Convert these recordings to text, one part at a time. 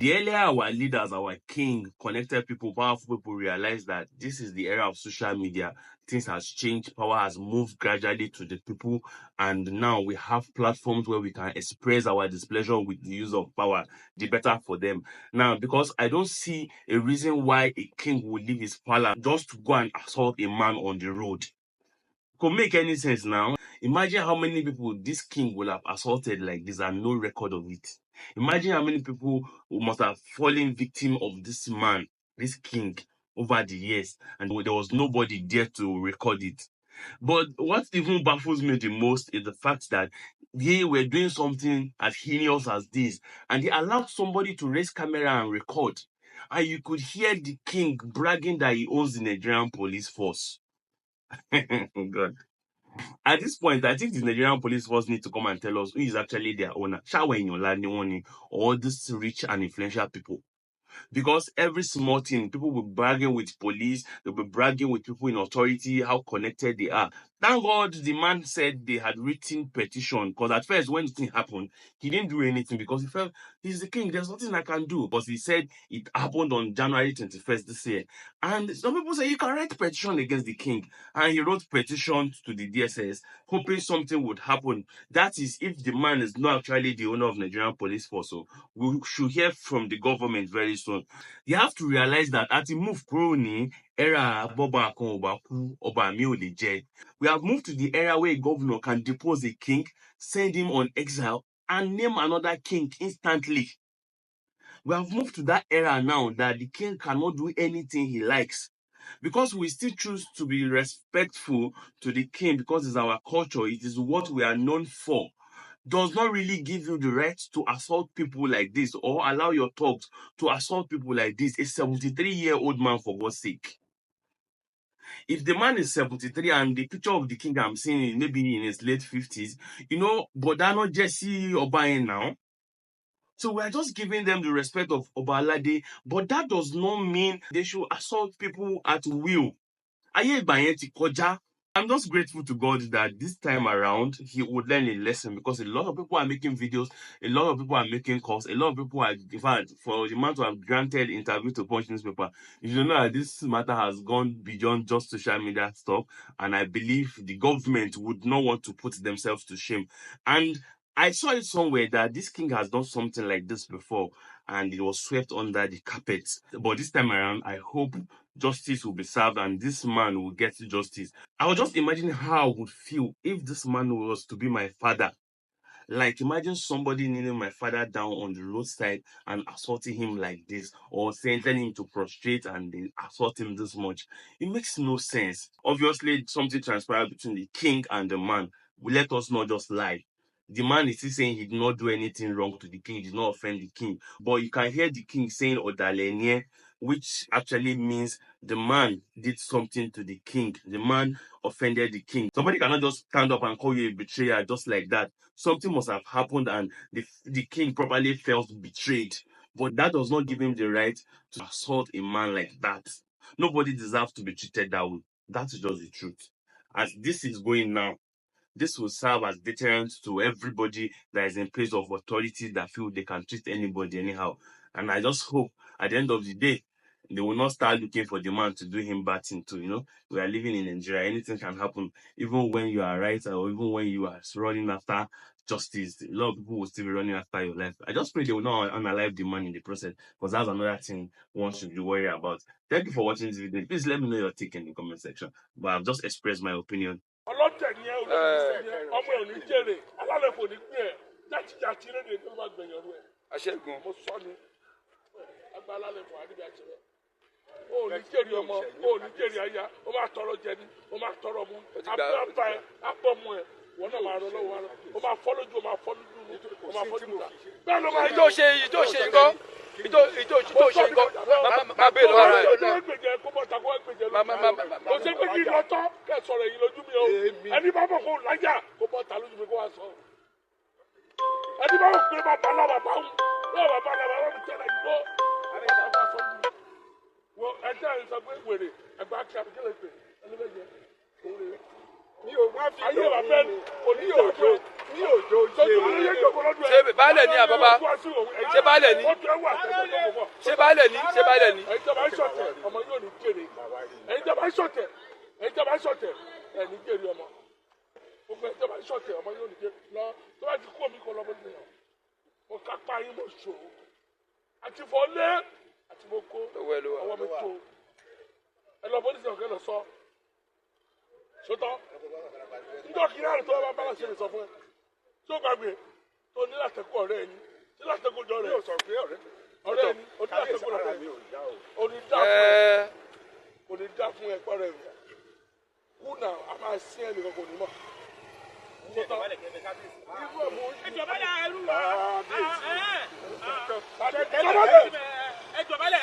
The earlier our leaders, our king, connected people, powerful people realized that this is the era of social media. Things has changed, power has moved gradually to the people, and now we have platforms where we can express our displeasure with the use of power, the better for them. Now, because I don't see a reason why a king would leave his palace just to go and assault a man on the road. Could make any sense now. Imagine how many people this king will have assaulted like this and no record of it. Imagine how many people who must have fallen victim of this man, this king, over the years, and there was nobody there to record it. But what even baffles me the most is the fact that they were doing something as heinous as this, and they allowed somebody to raise camera and record. And you could hear the king bragging that he owns the Nigerian police force. God. At this point, I think the Nigerian police force need to come and tell us who is actually their owner. Shawa Eniola Niwoni, or these rich and influential people. Because every small thing, people will be bragging with police, they'll be bragging with people in authority, how connected they are. Thank God the man said they had written petition, because at first when the thing happened, he didn't do anything because he felt he's the king, there's nothing I can do. But he said it happened on January 21st this year. And some people say you can write petition against the king. And he wrote petition to the DSS, hoping something would happen. That is if the man is not actually the owner of Nigerian police force. So we should hear from the government very soon. You have to realize that at the move crony era Boba Obaku Oba mi ò lè jẹ. We have moved to the era where a governor can depose a king, send him on exile, and name another king instantly. We have moved to that era now that the king cannot do anything he likes. Because we still choose to be respectful to the king because it's our culture, it is what we are known for, does not really give you the right to assault people like this or allow your thugs to assault people like this. A 73-year-old man, for God's sake. If the man is 73 and the picture of the king I'm seeing maybe in his late 50s, Bodano Jesse Obaye now. So we're just giving them the respect of Obalade, but that does not mean they should assault people at will. Ayé ìgbà yẹn ti kọjá. I'm just grateful to God that this time around he would learn a lesson, because a lot of people are making videos, a lot of people are making calls, a lot of people are, in fact, for the man to have granted interview to Punch newspaper, you know that this matter has gone beyond just social media stuff, and I believe the government would not want to put themselves to shame. And I saw it somewhere that this king has done something like this before, and it was swept under the carpet. But this time around, I hope justice will be served and this man will get justice. I was just imagining how I would feel if this man was to be my father. Like, imagine somebody kneeling my father down on the roadside and assaulting him like this, or telling him to prostrate and they assault him this much. It makes no sense. Obviously, something transpired between the king and the man. Let us not just lie. The man is still saying he did not do anything wrong to the king, he did not offend the king. But you can hear the king saying Odalenye, which actually means the man did something to the king. The man offended the king. Somebody cannot just stand up and call you a betrayer just like that. Something must have happened and the king probably felt betrayed. But that does not give him the right to assault a man like that. Nobody deserves to be treated that way. That is just the truth. As this is going now, this will serve as deterrent to everybody that is in place of authority that feel they can treat anybody anyhow. And I just hope at the end of the day, they will not start looking for the man to do him bad thing too. We are living in Nigeria. Anything can happen, even when you are right or even when you are running after justice. A lot of people will still be running after your life. I just pray they will not unalive the man in the process, because that's another thing one should be worried about. Thank you for watching this video. Please let me know your take in the comment section. But I've just expressed my opinion. ọlọ́tẹ̀ ni ẹ olóògbé ọmọ ẹ̀ ò ní jèrè alálẹ̀ kò ní pín ẹ̀ jákèjádé lédè tó bá gbẹ̀yàn rẹ̀. aṣẹ́gun mo sọ ni agbá alálẹ̀ kò àdìbí àṣẹ o ò ní jèrè ọmọ o ò ní jèrè aya o máa tọrọ jẹ ni o máa tọrọ mu abúlé ẹ apọ̀ mu ẹ wọn náà máa rọ lọ́wọ́ ara o máa fọ́ lójú o máa fọ́ lójú o máa fọ́ lójú ta bẹ́ẹ̀ ló máa yọ. ìjọ ṣe nǹkan máa bèèrè lọ́wọ́ rẹ̀. ọjọ́ ẹgbẹ̀jẹ̀ kó bọ̀ tako ẹgbẹ̀jẹ̀ lójú mi. kò sí pé kí n lọ tọ́ kẹ́ sọ̀rọ̀ èyí lójú mi o. ẹni bá bọ̀ kó lájà kó bọ̀ ta lójú mi kó wá sọ. ẹni bá bọ̀ pé bàbá náà bàbá ń bẹ́ẹ̀ bàbá náà bàbá mi tẹ̀lé ìgbó. wo ẹjẹ́ ẹ̀ sọ pé wèrè ẹgbẹ́ akíkà mi ní òjò ṣe baálẹ̀ ní àbábá ṣe baálẹ̀ ní ṣe baálẹ̀ ní ṣe baálẹ̀ ní. ẹ̀yin tó bá ṣọ̀tẹ̀ ọmọ yóò ní jèrè ẹ̀yin tó bá ṣọ̀tẹ̀ ẹ̀yin tó bá ṣọ̀tẹ̀ ẹ̀ ní jèrè ọmọ gbogbo ẹ̀yin tó bá ṣọ̀tẹ̀ ọmọ yóò ní jèrè lọ tó bá ti kú omi kọ lọ́mọdé yẹn mo kápá yín mo ṣòro àti fọlé àti mo kó ọwọ́ mi tó ẹ lọ bọ́ nísìnyí ọ̀gá lọ sọ sọtọ́ nígbà kí náà tó bá bá ṣe lè sọ fún ẹ tó gbàgbé tó ní látẹ̀kọ́ ọ̀rẹ́ ẹni tí látẹ̀kọ́ jọ rẹ̀ ọ̀rẹ́ ẹni onílàtẹ̀kọ́ ọ̀rẹ́ ẹni onídá fún ẹ̀kọ́ rẹ̀ kú náà a máa sí ẹnì kan kò ní mọ̀. Ẹjọba lẹ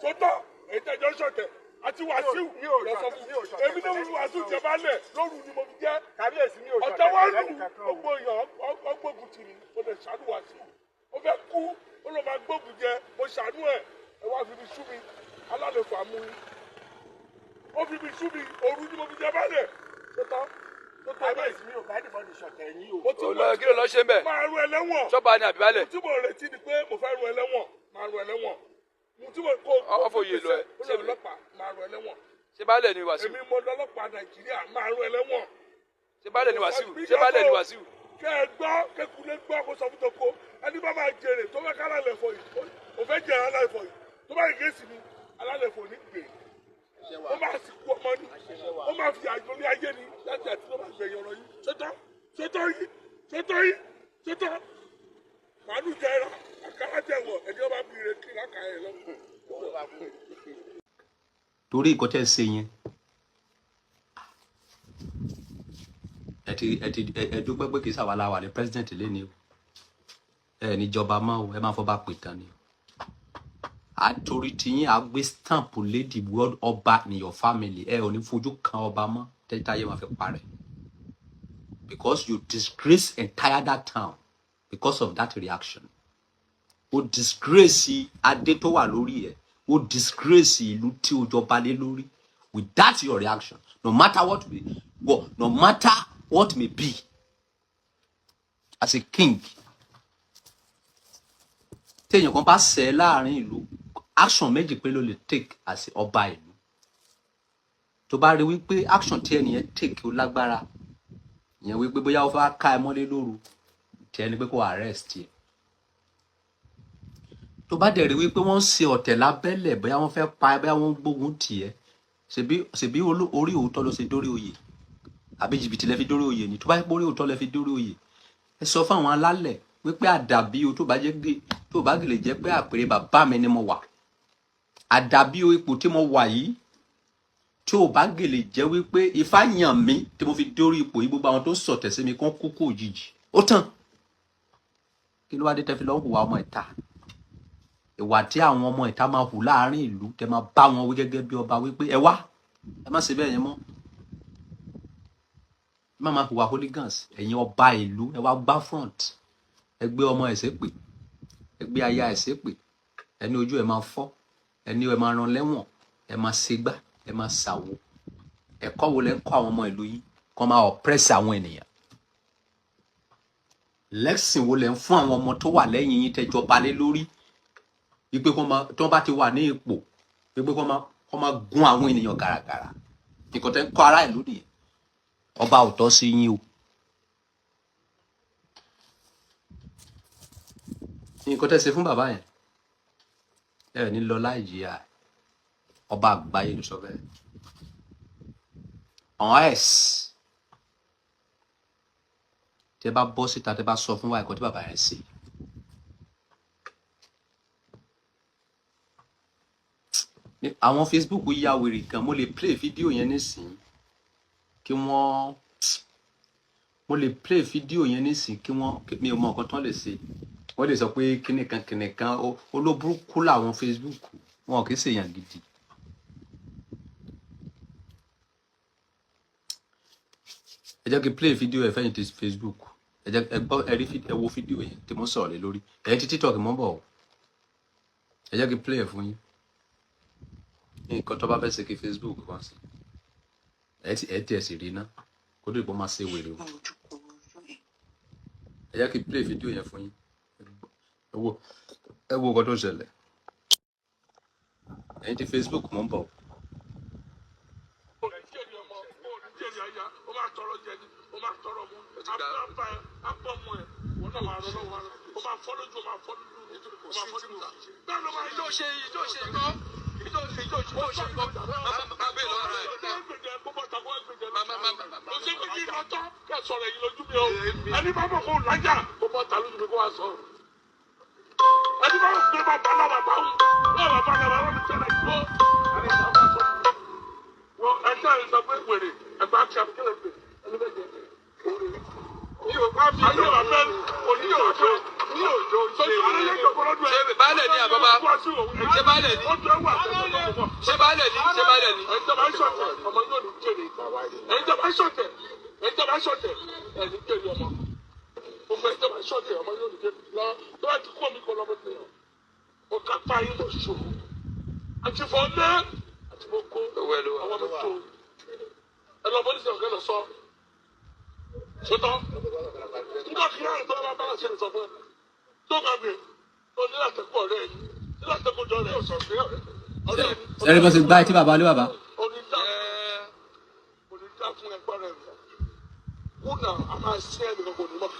sọtọ ètò ìjọ àti Wàsíù lọsọ fún èmi náà wù Wàsíù jẹba lẹ lóru ni mo fi jẹ ọjọ́ wa lù ọgbọ èèyàn ọgbógun tì mí mo lè ṣàánú Wàsíù ó fẹ́ kú ó lọ máa gbógun jẹ mo ṣàánú ẹ wá fi mi sú mi alálẹ̀kọ̀ àmúyí ó fi mi sú mi òru ni mo fi jẹba lẹ sọtọ. Kábíyèsí mi ò bá dìbò ní ṣọ̀tẹ̀ yín o. Kí ló lọ ṣe ń bẹ̀? Máa ru ẹlẹ́wọ̀n. Ṣọ́ba ni àbíbálẹ̀. Mo tí mo retí ni pé mo fẹ́ ru ẹlẹ́wọ̀n. Máa ru ẹlẹ́wọ̀n. Mo tí mo kó ọ̀fọ̀yè lọ ẹ̀. Ṣé ọlọ́pàá máa ru ẹlẹ́wọ̀n? Ṣé baálẹ̀ ni Wàsíù? Èmi mo lọ́lọ́pàá Nàìjíríà máa ru ẹlẹ́wọ̀n. Ṣé baálẹ̀ ni Wàsíù? Ṣé baálẹ̀ ni Wàsíù? Kẹ́ ẹ gbọ́ kékulé gbọ́ kó sọ fún toko ẹni bá máa jèrè tó fẹ́ ká alálẹ̀ fọ yìí ó fẹ́ jẹ alálẹ̀ fọ yìí tó bá yìí gẹ̀ẹ́sì ni alálẹ̀ fọ ní gbè ó máa sì kú ọmọ ní ó máa fi àjọlé ayé ni láti àti ló máa gbẹ̀yìn ọ̀rọ̀ yìí sọ́tọ̀ màálù jẹ́ra àkàrà jẹ̀wọ̀ ẹni ọba bìrì kí lákàá ẹ̀ lọ. torí nǹkan tẹ́ ẹ ṣe yẹn ẹ dúpẹ́ pé kì í ṣàwálà wà ní president lẹ́ni o ẹ níjọba mọ́ o ẹ máa fọ́ bá pè tán ni o àtòrí tiyín àgbé stamp lady world ọba ní your family ẹ ò ní fojú kan ọba mọ́ tẹ́tà yẹn máa fi parẹ́ because you disgrace entire that town because of that reaction o disgrace adé tó wà lórí ẹ o disgrace ìlú tí o jọba lé lórí with that your reaction no matter what may be as a king téèyàn kan bá ṣẹ̀ láàrin ìlú action méjì pé ló lè take as ọba ìlú tó bá rí wípé action tí ẹnìyẹn take ó lágbára ìyẹn wípé bóyá ó fẹ́ ká ẹ mọ́lé lóru tí ẹni pé kó arrest ẹ tó bá dẹ̀ rí wípé wọ́n ń ṣe ọ̀tẹ̀ lábẹ́lẹ̀ bóyá wọ́n fẹ́ pa ẹ bóyá wọ́n gbógun tì ẹ́ ṣebí orí òótọ́ ló ṣe dórí oyè àbí jìbìtì lẹ fi dórí oyè ni tó bá yẹ pé orí òótọ́ lẹ fi dórí oyè ẹ sọ fún àwọn alálẹ̀ wípé àdàbí o tó bá gèlè jẹ́ pé àpèrè bàbá mi ni mo wà àdàbí o ipò tí mo wà yìí tí ò bá gèlè jẹ́ wípé ifá yàn mí tí mo fi dórí ipò yìí gbogbo àwọn tó sọ̀tẹ̀ sí mi kán kúkú òjijì ó tàn kí ló wá dé tẹ́ fi lọ́ọ́ hùwà ọmọ ìta ìwà tí àwọn ọmọ ìta máa hù láàrin ìlú tẹ́ máa bá wọn wí gẹ́gẹ́ bí ọba wípé ẹ wá ẹ má ṣe bẹ́ẹ̀ yẹn mọ́ má máa hùwà hooligans ẹ̀yin ọba ìlú ẹ wá gbá front ẹ gbé ọmọ ẹ̀ ṣépè ẹ gbé aya ẹ̀ ṣépè ẹni ojú ẹ̀ máa fọ́ ẹni ẹ̀ máa rán lẹ́wọ̀n ẹ máa ṣègbà ẹ máa ṣàwo ẹ̀kọ́ wo lẹ ń kọ́ àwọn ọmọ ìlú yìí kó máa oppress àwọn ènìyàn lẹ́sìn wo lẹ ń fún àwọn ọmọ tó wà lẹ́yìn yín tẹ́jọba lé lórí wípé tí wọ́n bá ti wà ní ipò wípé kó máa gún àwọn ènìyàn gàràgàrà nǹkan tẹ́ ń kọ́ ará ìlú nìyẹn ọba ò tọ́ sí yín o nǹkan tẹ́ ṣe fún bàbá yẹn ẹ ní lọ láì jìyà ọba àgbáyé ló sọ bẹ́ẹ̀ ọ̀hún tẹ́ bá bọ́ síta tẹ́ bá sọ fún wa nǹkan tí bàbá yẹn ṣe àwọn Facebook ya wèrè kan mo lè play fídíò yẹn nísìnyí kí wọ́n mo lè play fídíò yẹn nísìnyí kí wọ́n mi ò mọ nǹkan tán lè ṣe wọ́n lè sọ pé kìnìkan olóburúkú làwọn Facebook wọn kì í ṣèyàn gidi ẹ jẹ́ kí play fídíò ẹ̀ fẹ́yìn tí Facebook ẹ jẹ́ ẹ wo fídíò yẹn tí mo sọ̀rọ̀ lé lórí ẹ̀yìn tí TikTok mọ́ bọ̀ ẹ jẹ́ kí play ẹ̀ fún yín nǹkan tó bá fẹ́ ṣe kí Facebook wá sí ẹ tí ẹ sì rí ná kó tó ìbọn máa ṣe wèrè o ẹ jẹ́ kí play fídíò yẹn fún yín ẹ wo nǹkan tó ṣẹlẹ̀ ẹ̀yin ti Facebook mọ̀ ń bọ̀. ẹni bá bọ̀ kó lájà kó bọ́ ta lójú mi kó wá sọ. ẹni bá gbé bàbá lára bá wù náà bàbá lára wọn ti tẹ̀lé tó. ẹni bá bá sọ wọ ẹjọ́ yìí sọ pé wèrè ẹgbẹ́ àti àbíkẹ́lẹ́ gbé ẹni bẹ́ẹ̀ jẹ́ wèrè. yóò bá mi yóò bá bẹ́ẹ̀ òní yóò jó ní òjò ṣe baálẹ̀ ní àbábá ṣe baálẹ̀ ní ṣe baálẹ̀ ní ṣe baálẹ̀ ní. ẹ̀jẹ̀ bá ṣọ̀tẹ̀ ọmọ yóò ní jèrè ẹ̀jẹ̀ bá ṣọ̀tẹ̀ ẹ̀jẹ̀ bá ṣọ̀tẹ̀ ẹ̀ní jèrè ọmọ gbogbo ẹ̀jẹ̀ bá ṣọ̀tẹ̀ ọmọ yóò ní jèrè lọ tó bá ti kú omi kọ lọ́mọ tẹ̀yàn ó ká pa yín lọ ṣòro àti fọ́nlẹ́ àti gbogbo àwọn mi tó ẹ lọ bọ́lí sọ̀rọ̀ kẹ́lẹ̀ sọ ṣètò nígbà tí yára tó bá bá ṣe sọ fún ẹ tó bá bẹ tó ní láti kọ rẹ yìí ní láti kó jọ rẹ ọ̀sán sí ọ̀rẹ́ ẹ̀rí bá ṣe gbá etí bàbá ní bàbá. onídàá fún ẹgbẹ́ rẹ kùnà a máa ṣe ẹ̀ nìkan kò ní mọ̀.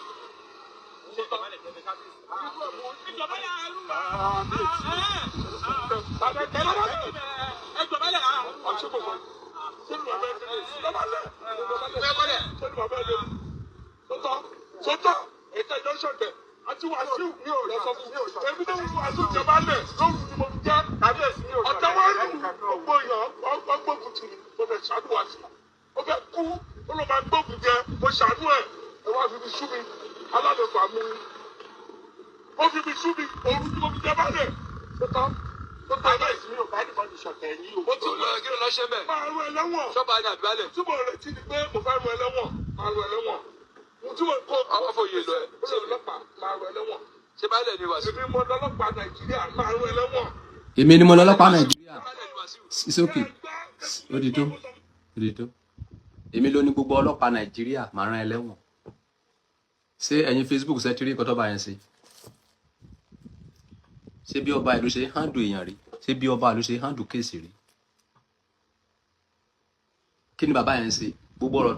Sọ́tọ̀ ètò ìjọsọ̀tẹ̀ àti wàásù ní òòlù sọ fún mi. Èmi náà wù wàásù jẹba lẹ̀ lóru ni mo jẹ́. Ọ̀tẹ̀ wá lù gbogbo èèyàn ọgbógun tì mí. Mo fẹ́ ṣàánú wàásù. Mo fẹ́ kú ó ló máa gbógun jẹ. Mo ṣàánú ẹ̀. Ẹ wá fi mi sú mi. Alálòpọ̀ mi. Ó fi mi sú mi. Òru ni mo fi jẹba lẹ̀. Sọ́tọ̀ àbẹ̀ ìsinmi ò bá nìkan ìṣọ̀tẹ̀ yìí o. Mo ti lọ kí ló lọ ṣe bẹ́ẹ̀. Máa rú ẹlẹ́wọ̀n. Ṣọ́ba ni àbíbálẹ̀. Tí mo retí ni pé mo fẹ́ rú ẹlẹ́wọ̀n. Máa rú ẹlẹ́wọ̀n. Mo tí mo kó àwọn fòye lọ ẹ. Ṣé ọlọ́pàá máa rú ẹlẹ́wọ̀n? Ṣé baálẹ̀ ni Wàsíù? Èmi mo lọ́lọ́pàá Nàìjíríà máa rú ẹlẹ́wọ̀n. Èmi ni mo lọ́lọ́pàá Nàìjíríà. It's okay. Ó di tó. Ó di tó. Èmi ló ní gbogbo ọlọ́pàá Nàìjíríà máa rán ẹlẹ́wọ̀n. Ṣé ẹ̀yin Facebook ṣe ti rí nǹkan tó bá yẹn ṣe? Ṣé bí ọba ìlú ṣe handle èèyàn rí? Ṣé bí ọba ìlú ṣe handle kéèsì rí? Kí ni bàbá yẹn ṣe? Gbogbo ọ̀rọ̀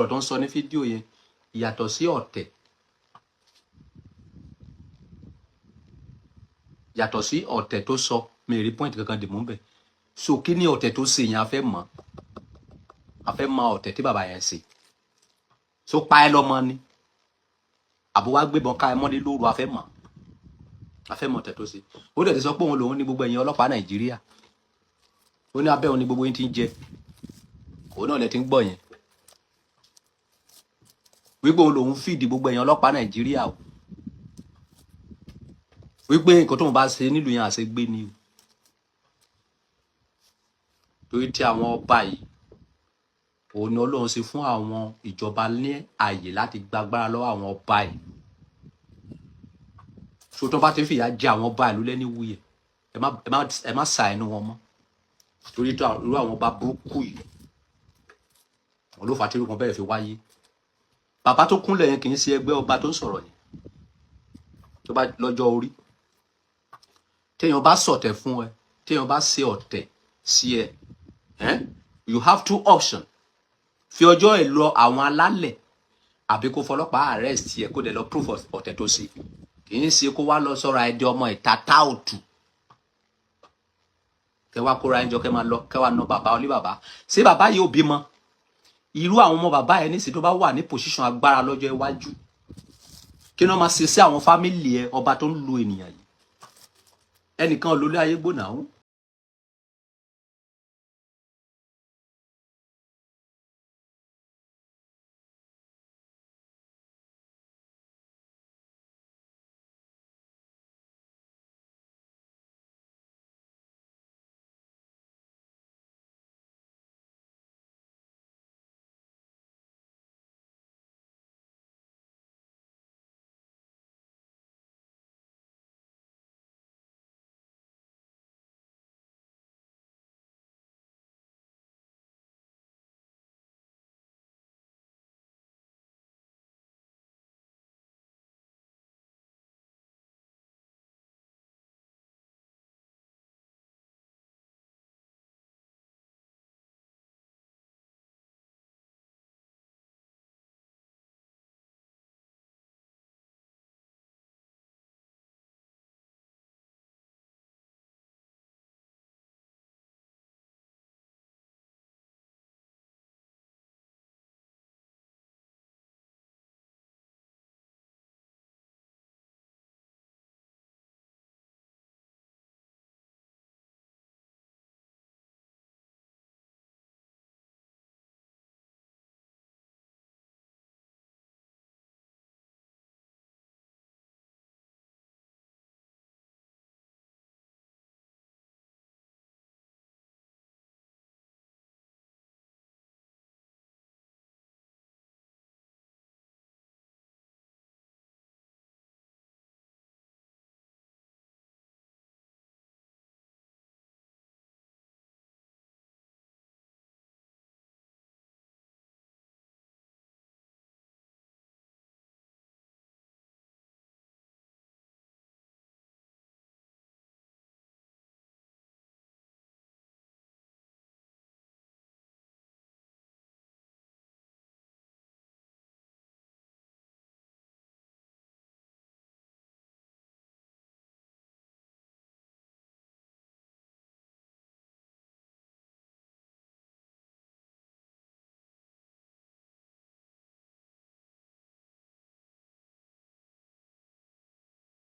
tó ń sọ ní fídíò yẹn yàtọ̀ sí ọ̀tẹ̀. Yàtọ̀ sí ọ̀tẹ̀ tó sọ mi rí point kankan dì mú bẹ̀. So kí ni ọ̀tẹ̀ tó ṣe yẹn a fẹ́ mọ̀? A fẹ́ mọ̀ ọ̀tẹ̀ tí bàbá yẹn ṣe. So pa ẹ lọ́mọ ni. Àbó wá gbébọn ká ẹ mọ́lé lóru a fẹ́ mọ̀. A fẹ́ mọ̀ ọ̀tẹ̀ tó ṣe. Ó dẹ̀ ti sọ pé òun lòun ní gbogbo ẹ̀yin ọlọ́pàá Nàìjíríà. Ó ní abẹ́ òun ní gbogbo yín ti ń jẹ. Òun náà lẹ ti ń gbọ́ yẹn. Wípé òun lòun fìdí gbogbo ẹ̀yin ọlọ́pàá Nàìjíríà o. Wípé nǹkan tó ń bá ṣe nílùú yẹn àṣegbé ni o. Torí tí àwọn ọba yìí òun ni Ọlọ́run ṣe fún àwọn ìjọba ní ààyè láti gbàgbára lọ́wọ́ àwọn ọba yìí. So tó bá ti fìyà jẹ àwọn ọba ìlú lẹ́ni wúyẹ̀ ẹ má sa ẹnu wọn mọ́. Torí tó irú àwọn ọba burúkú yìí wọn ló fà tí irú kan bẹ́ẹ̀ fi wáyé. Bàbá tó kúnlẹ̀ yẹn kì í ṣe ẹgbẹ́ ọba tó ń sọ̀rọ̀ yẹn tó bá lọ́jọ́ orí. Téèyàn bá sọ̀tẹ̀ fún ẹ téèyàn bá ṣe ọ̀tẹ̀ sí ẹ you have two options. Fi ọjọ́ ẹ lọ àwọn alálẹ̀ àbí kó fọlọ́pàá arrest ẹ kó dẹ̀ lọ proof ọ̀tẹ̀ tó ṣe. Kì í ṣe kó wá lọ sọ́ra ẹ di ọmọ ìta táòtù. Kẹ wá kóra ẹjọ́ kẹ máa lọ kẹ wá ná bàbá olé bàbá. Ṣé bàbá yìí ò bímọ? Irú àwọn ọmọ bàbá ẹ nísìnyí tó bá wà ní position agbára lọ́jọ́ iwájú. Kí ni wọ́n máa ṣe sí àwọn fámìlì ẹ ọba tó ń lu ènìyàn yìí? Ẹnìkan olólè ayé gbóná ọ̀hún.